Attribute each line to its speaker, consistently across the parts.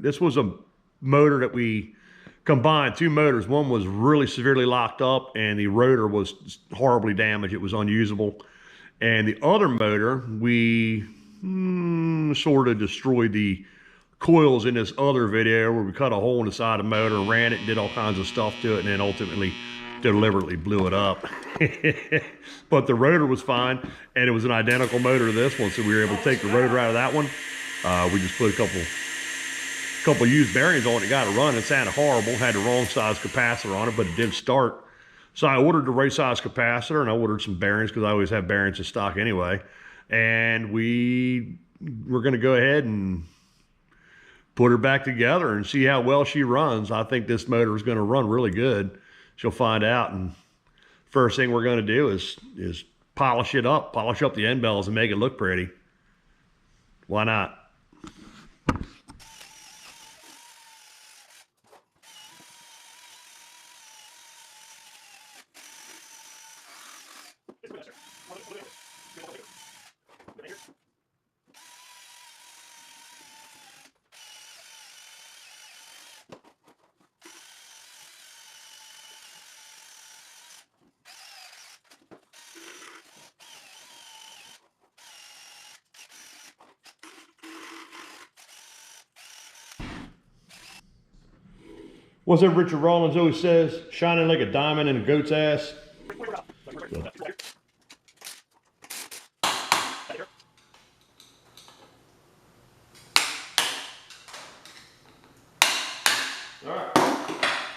Speaker 1: This was a motor that we combined two motors. One was really severely locked up and the rotor was horribly damaged. It was unusable. And the other motor, we sort of destroyed the coils in this other video where we cut a hole in the side of the motor, ran it, did all kinds of stuff to it, and then ultimately deliberately blew it up. But the rotor was fine, and it was an identical motor to this one, so we were able to take the rotor out of that one. We just put a couple used bearings on it, got it running. It sounded horrible, had the wrong size capacitor on it, but it did start. So I ordered the right size capacitor, and I ordered some bearings because I always have bearings in stock anyway. And we're going to go ahead and put her back together and see how well she runs. I think this motor is going to run really good. She'll find out. And first thing we're going to do is polish it up, polish up the end bells and make it look pretty. Why not? What's that Richard Rawlins always says? Shining like a diamond in a goat's ass. Alright,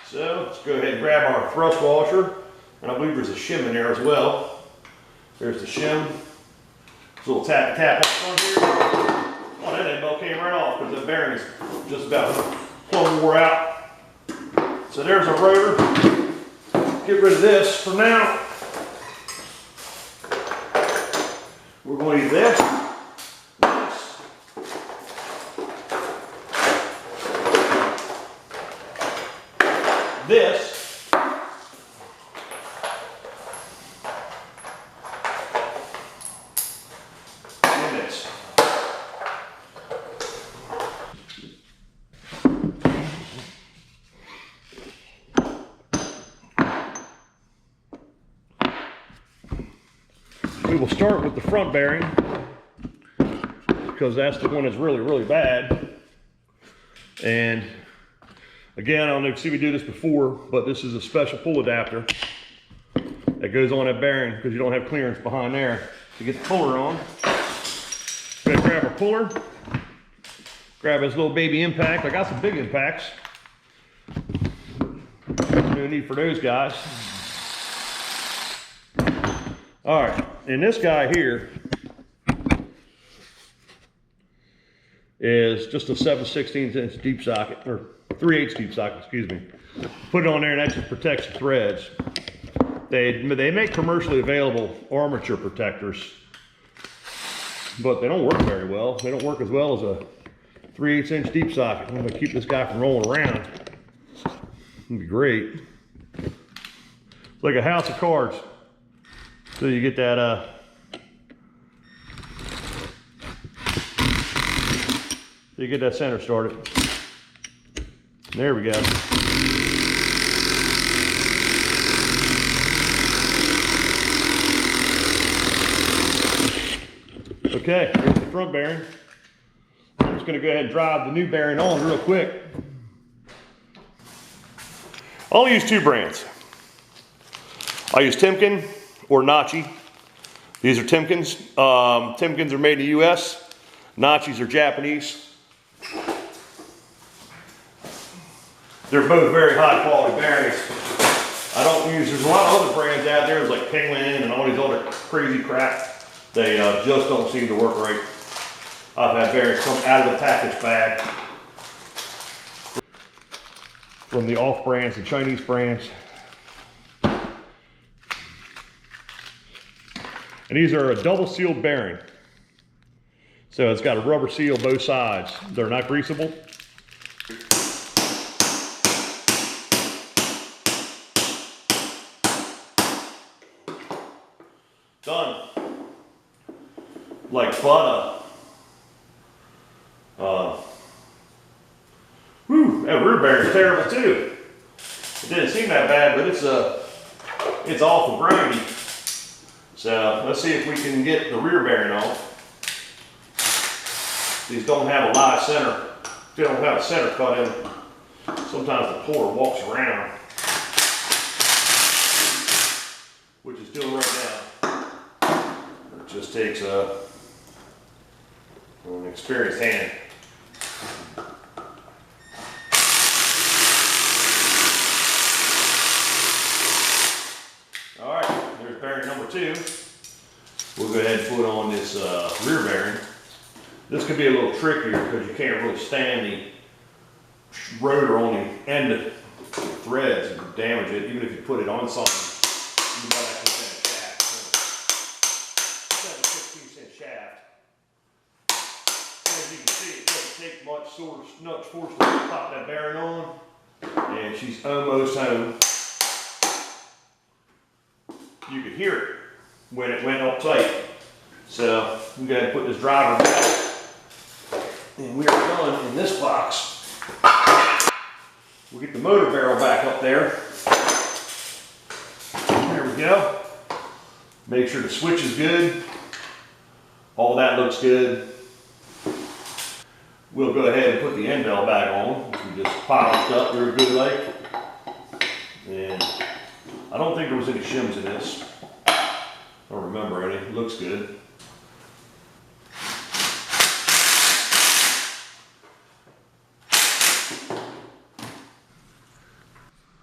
Speaker 1: so let's go ahead and grab our thrust washer. And I believe there's a shim in there as well. There's the shim. There's a little tap on front here. Oh, that end belt came right off because the bearing is just about plumb wore out. So there's our rotor. Get rid of this for now. We're going to use this. This. And this. We will start with the front bearing because that's the one that's really, really bad. And again, I don't know if you see me do this before, but this is a special pull adapter that goes on that bearing because you don't have clearance behind there to get the puller on. I'm gonna grab our puller, grab his little baby impact. I got some big impacts. No need for those guys. All right, and this guy here is just a 7/16 inch deep socket, or 3/8 deep socket, excuse me. Put it on there and that just protects the threads. They make commercially available armature protectors, but they don't work very well. They don't work as well as a 3/8 inch deep socket. I'm gonna keep this guy from rolling around. It'd be great. It's like a house of cards. So you get that, center started. There we go. Okay, here's the front bearing. I'm just going to go ahead and drive the new bearing on real quick. I'll use two brands. I'll use Timken or Nachi. These are Timkens. Timkens are made in the US. Nachis are Japanese. They're both very high quality bearings. I don't use, there's a lot of other brands out there, there's like Penguin and all these other crazy crap. They just don't seem to work right. I've had bearings come out of the package bag from the off brands, the Chinese brands. And these are a double sealed bearing. So it's got a rubber seal both sides. They're not greasable. Done. Like butter. That rear bearing's terrible too. It didn't seem that bad, but it's awful grindy. So let's see if we can get the rear bearing off. These don't have a lot of center. They don't have a center cut in. Sometimes the puller walks around, which is doing right now. It just takes an experienced hand. All right, there's bearing number 2. We'll go ahead and put on this rear bearing. This could be a little trickier because you can't really stand the rotor on the end of the threads and damage it. Even if you put it on something, you might have to put that shaft. It's got a 16-cent shaft. As you can see, it doesn't take much force to pop that bearing on. And she's almost home. You could hear it when it went up tight. So we go ahead and put this driver back. And we are done in this box. We'll get the motor barrel back up there. There we go. Make sure the switch is good. All that looks good. We'll go ahead and put the end bell back on, which we just polished up very good like. And I don't think there was any shims in this. I don't remember any. It looks good.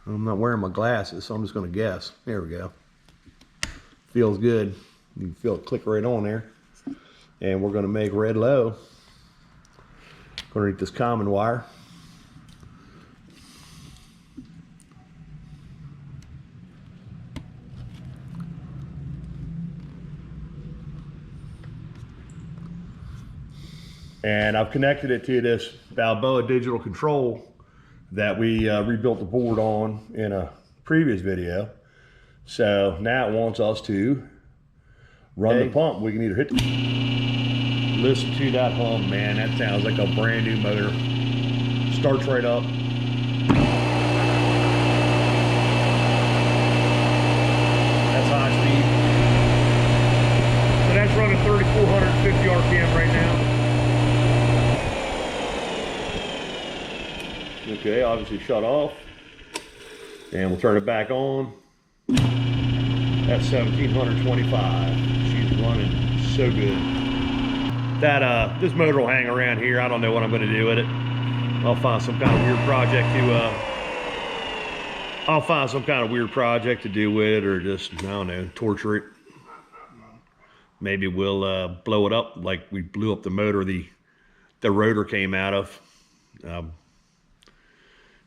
Speaker 1: I'm not wearing my glasses, so I'm just going to guess. There we go. Feels good. You can feel it click right on there. And we're going to make red low underneath this common wire. And I've connected it to this Balboa digital control that we rebuilt the board on in a previous video. So now it wants us to run the pump. We can either hit the... Listen to that hum, man. That sounds like a brand new motor. Starts right up. That's high speed. So that's running 3,450 RPM right now. Okay, obviously shut off. And we'll turn it back on. That's 1,725. She's running so good. That this motor will hang around here. I don't know what I'm going to do with it. I'll find some kind of weird project to do with it, or just, I don't know, torture it. Maybe we'll blow it up like we blew up the motor the rotor came out of.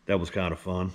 Speaker 1: That was kind of fun.